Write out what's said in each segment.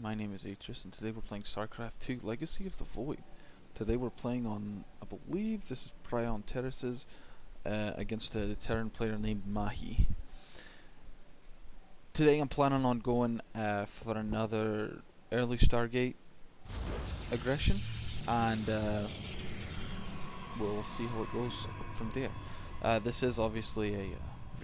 my name is Aegis, and today we're playing Starcraft 2 Legacy of the Void. Today we're playing on, I believe this is Prion Terraces, against a Terran player named Mahi. Today I'm planning on going for another early Stargate aggression, and we'll see how it goes from there. This is obviously a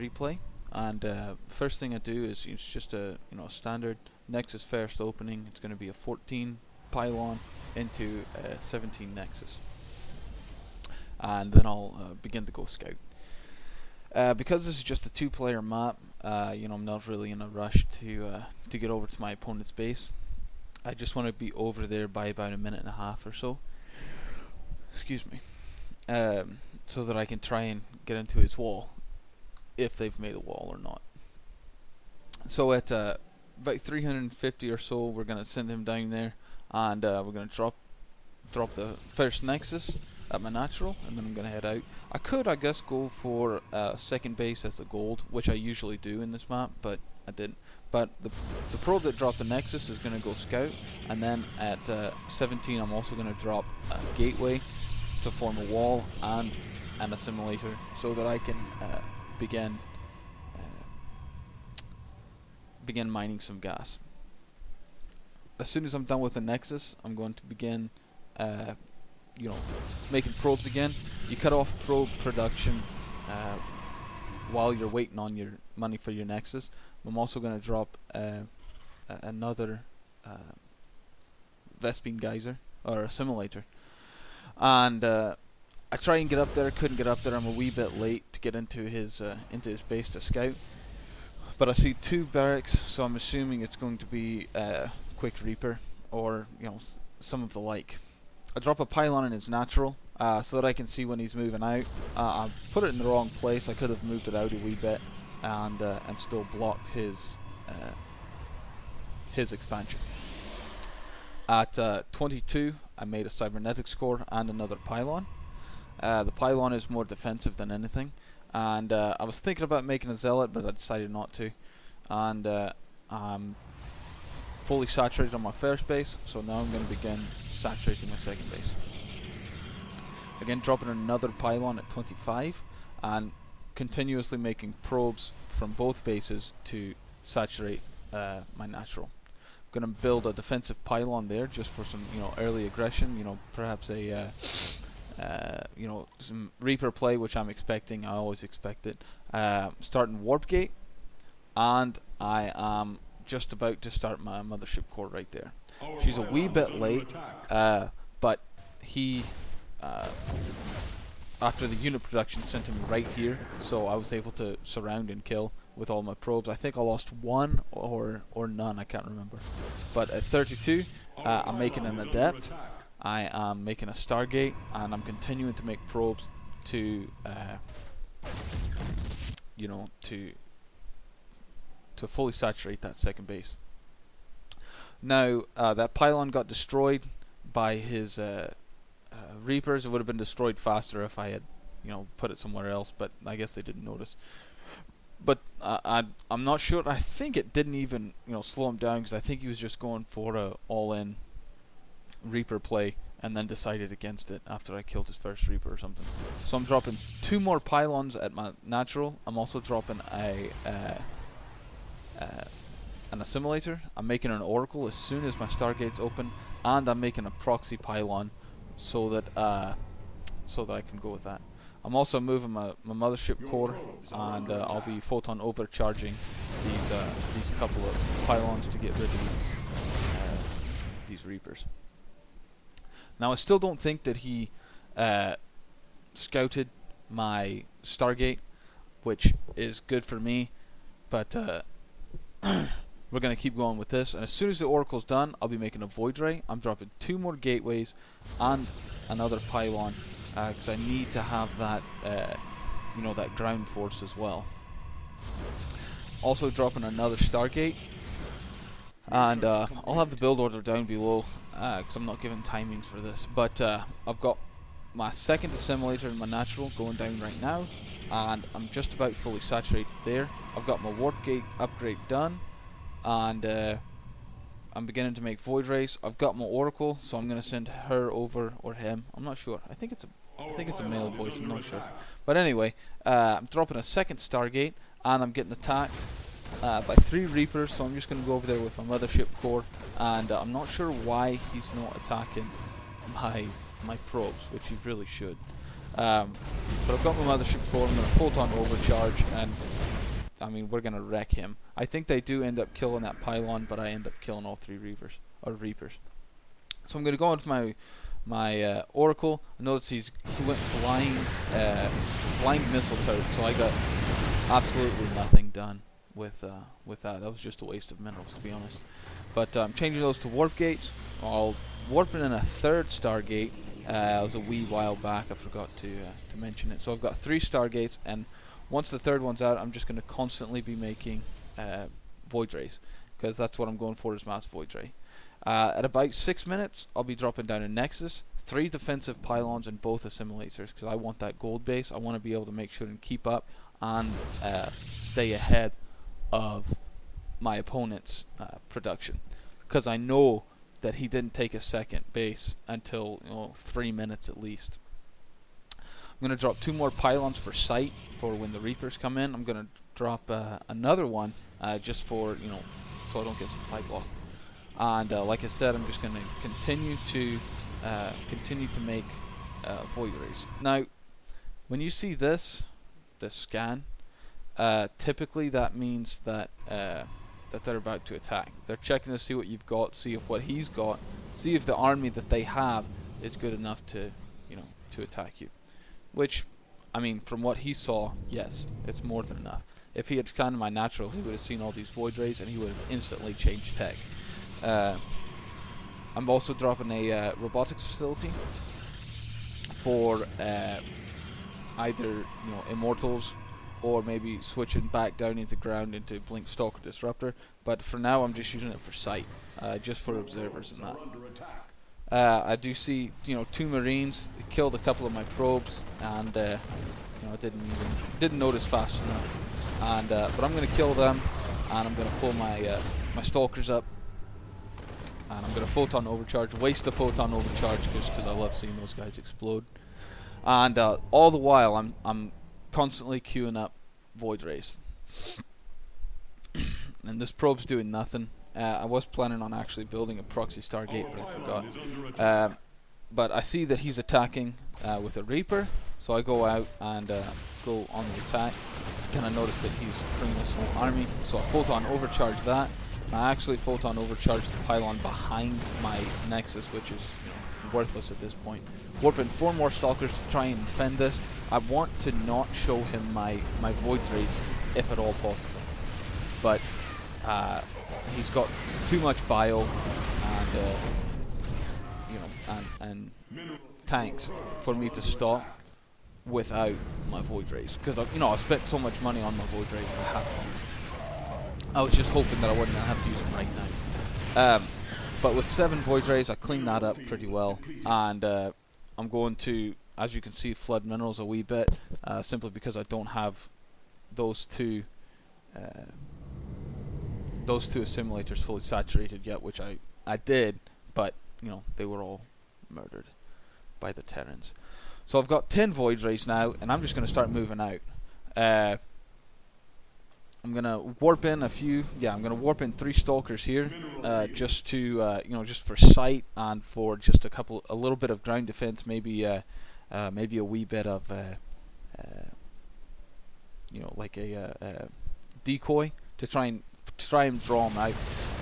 replay, and first thing I do is it's just a standard Nexus first opening. It's going to be a 14 pylon into a 17 Nexus, and then I'll begin to go scout. Because this is just a two-player map, I'm not really in a rush to get over to my opponent's base. I just want to be over there by about a minute and a half or so. Excuse me. So that I can try and get into his wall, if they've made a wall or not. So at about 350 or so, we're gonna send him down there, and we're gonna drop the first Nexus at my natural, and then I'm gonna head out. I could, I guess, go for second base as the gold, which I usually do in this map, but I didn't. But the probe that dropped the Nexus is gonna go scout, and then at 17, I'm also gonna drop a gateway to form a wall and an assimilator, so that I can begin mining some gas. As soon as I'm done with the Nexus, I'm going to begin making probes again. You cut off probe production while you're waiting on your money for your Nexus. I'm also going to drop another Vespene geyser or assimilator, and I try and get up there. Couldn't get up there. I'm a wee bit late to get into his base to scout. But I see two barracks, so I'm assuming it's going to be Quick Reaper or some of the like. I drop a pylon in his natural so that I can see when he's moving out. I put it in the wrong place. I could have moved it out a wee bit and still blocked his expansion. At 22, I made a cybernetics core and another pylon. The pylon is more defensive than anything. And I was thinking about making a zealot, but I decided not to. And I'm fully saturated on my first base, so now I'm going to begin saturating my second base. Again, dropping another pylon at 25, and continuously making probes from both bases to saturate my natural. I'm going to build a defensive pylon there just for some early aggression. Perhaps a some Reaper play, which I'm expecting. I always expect it. Starting Warp Gate, and I am just about to start my mothership core right there. She's a wee bit late, but he, after the unit production, sent him right here, so I was able to surround and kill with all my probes. I think I lost one or none, I can't remember. But at 32, I'm making an Adept. I am making a Stargate, and I'm continuing to make probes to fully saturate that second base. Now that pylon got destroyed by his Reapers. It would have been destroyed faster if I had put it somewhere else, but I guess they didn't notice. But I'm not sure. I think it didn't even slow him down, because I think he was just going for a all-in Reaper play and then decided against it after I killed his first Reaper or something. So I'm dropping two more pylons at my natural. I'm also dropping an assimilator. I'm making an oracle as soon as my stargate's open, and I'm making a proxy pylon so that I can go with that. I'm also moving my mothership core, and I'll be photon overcharging these couple of pylons to get rid of these Reapers. Now, I still don't think that he scouted my Stargate, which is good for me, but we're going to keep going with this. And as soon as the Oracle's done, I'll be making a Void Ray. I'm dropping two more gateways and another pylon, because I need to have that, that ground force as well. Also dropping another Stargate, and I'll have the build order down below, because I'm not giving timings for this. But I've got my second assimilator and my natural going down right now, and I'm just about fully saturated there. I've got my warp gate upgrade done, and I'm beginning to make Void Rays. I've got my Oracle, so I'm gonna send her over, or him. I'm not sure. I think it's a male voice. I'm not sure. But anyway, I'm dropping a second Stargate, and I'm getting attacked by 3 Reapers. So I'm just gonna go over there with my Mothership Core, and I'm not sure why he's not attacking my probes, which he really should. But I've got my Mothership Core. I'm gonna Photon Overcharge, and I mean, we're gonna wreck him. I think they do end up killing that pylon, but I end up killing all 3 Reapers. So I'm gonna go into my Oracle. I notice he went blind missile turret, so I got absolutely nothing done with that. That was just a waste of minerals, to be honest. But I'm changing those to warp gates. I'll warp in a 3rd Stargate. It was a wee while back. I forgot to mention it. So I've got 3 Stargates, and once the 3rd one's out, I'm just going to constantly be making Void Rays, because that's what I'm going for, is Mass Void Ray. At about 6 minutes, I'll be dropping down a Nexus, 3 defensive pylons, and both assimilators, because I want that gold base. I want to be able to make sure and keep up and stay ahead of my opponent's production, because I know that he didn't take a second base until 3 minutes at least. I'm going to drop 2 more pylons for sight for when the Reapers come in. I'm going to drop another one just for, so I don't get some pipe block. And like I said, I'm just going to continue to make Void Rays. Now, when you see this scan, typically that means that they're about to attack. They're checking to see what you've got, see if what he's got, see if the army that they have is good enough to attack you. Which, I mean, from what he saw, yes, it's more than enough. If he had scanned my natural, he would have seen all these Void Rays, and he would have instantly changed tech. I'm also dropping a robotics facility for either Immortals, or maybe switching back down into ground into Blink Stalker Disruptor. But for now, I'm just using it for sight, just for observers and that. I do see 2 Marines. They killed a couple of my probes, and I didn't notice fast enough. And but I'm gonna kill them, and I'm gonna pull my Stalkers up, and I'm gonna Photon Overcharge, waste the Photon Overcharge just because I love seeing those guys explode. And all the while, I'm constantly queuing up Void Rays. And this probe's doing nothing. I was planning on actually building a proxy Stargate, but I forgot. But I see that he's attacking with a Reaper, so I go out and go on the attack. Then I notice that he's bringing a small army, so I Photon Overcharge that. I actually Photon Overcharge the pylon behind my Nexus, which is worthless at this point. Warp in 4 more Stalkers to try and defend this. I want to not show him my Void Rays, if at all possible. But he's got too much bio and tanks for me to stop without my Void Rays, because I've spent so much money on my Void Rays. I have to use them. I was just hoping that I wouldn't have to use them right now. But with 7 Void Rays, I cleaned that up pretty well, and I'm going to, as you can see, flood minerals a wee bit, simply because I don't have those two assimilators fully saturated yet, which I did, but they were all murdered by the Terrans. So I've got 10 Void Rays now, and I'm just going to start moving out. I'm going to warp in a few. Yeah, I'm going to warp in 3 Stalkers here, just to just for sight and for just a little bit of ground defense, maybe a wee bit of like a decoy to try and draw them out.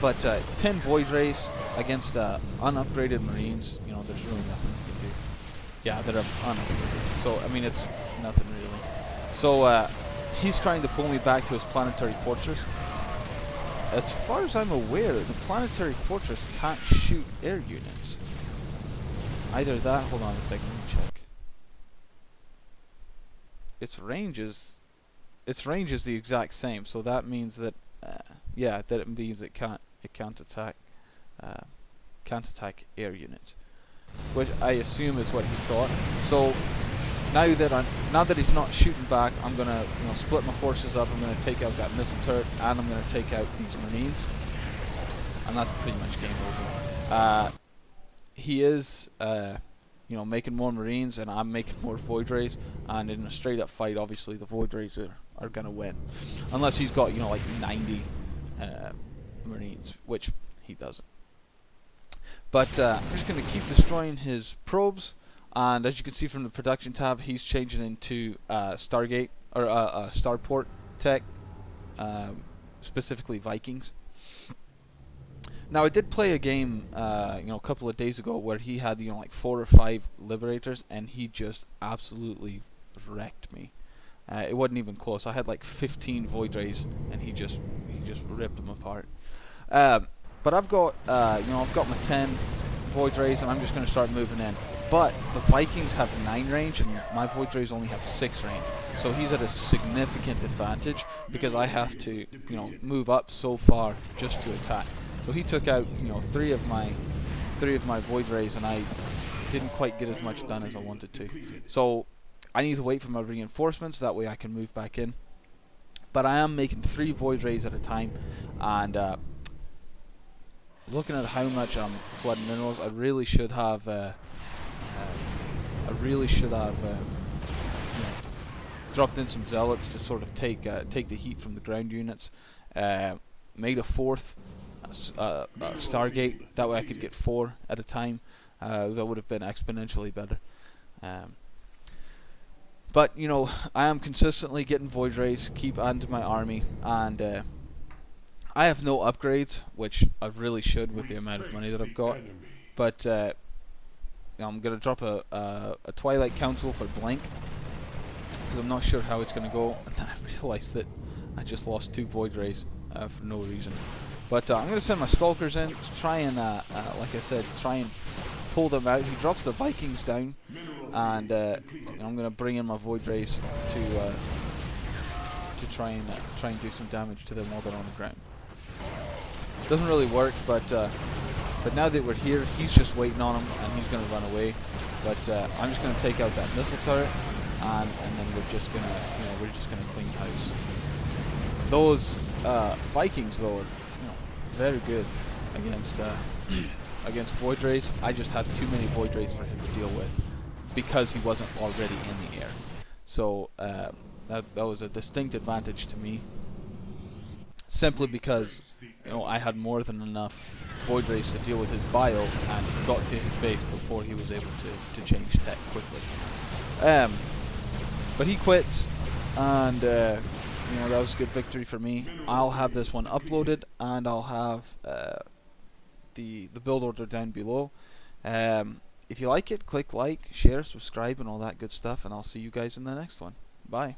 But 10 Void Rays against unupgraded Marines, there's really nothing you can do. Yeah, they're unupgraded, so I mean it's nothing really. So he's trying to pull me back to his planetary fortress. As far as I'm aware, the planetary fortress can't shoot air units. Either that, hold on a second, let me check. Its range is the exact same, so that means that that it means it can't attack air units, which I assume is what he thought. So now that he's not shooting back, I'm gonna split my forces up. I'm gonna take out that missile turret, and I'm gonna take out these Marines. and that's pretty much game over. He is, making more Marines, and I'm making more Void Rays, and in a straight up fight, obviously the Void Rays are gonna win, unless he's got like 90 Marines, which he doesn't. But I'm just gonna keep destroying his probes, and as you can see from the production tab, he's changing into Stargate or Starport tech, specifically Vikings. Now I did play a game, a couple of days ago where he had like 4 or 5 Liberators, and he just absolutely wrecked me. It wasn't even close. I had like 15 Void Rays, and he just ripped them apart. But I've got I've got my 10 Void Rays, and I'm just going to start moving in. But the Vikings have 9 range, and my Void Rays only have 6 range. So he's at a significant advantage because I have to move up so far just to attack. So he took out 3 of my Void Rays, and I didn't quite get as much done as I wanted to. So I need to wait for my reinforcements, that way I can move back in. But I am making 3 Void Rays at a time, and looking at how much I'm flooding minerals, I really should have dropped in some zealots to sort of take the heat from the ground units. Made a 4th Stargate, that way I could get 4 at a time. That would have been exponentially better. But I am consistently getting Void Rays, keep adding to my army, and I have no upgrades, which I really should with the amount of money that I've got. But I'm gonna drop a Twilight Council for blank, because I'm not sure how it's gonna go. And then I realized that I just lost 2 Void Rays for no reason. But I'm going to send my Stalkers in to try and, like I said, try and pull them out. He drops the Vikings down, and I'm going to bring in my Void Rays to try and do some damage to them while they're on the ground. Doesn't really work, but now that we're here, he's just waiting on him, and he's going to run away. But I'm just going to take out that missile turret, and then we're just going to clean house. Those Vikings, though, very good against Void Rays. I just had too many Void Rays for him to deal with because he wasn't already in the air. So that was a distinct advantage to me, simply because I had more than enough Void Rays to deal with his bio and got to his base before he was able to change tech quickly. But he quits, and that was a good victory for me. I'll have this one uploaded, and I'll have the build order down below. If you like it, click like, share, subscribe, and all that good stuff, and I'll see you guys in the next one. Bye.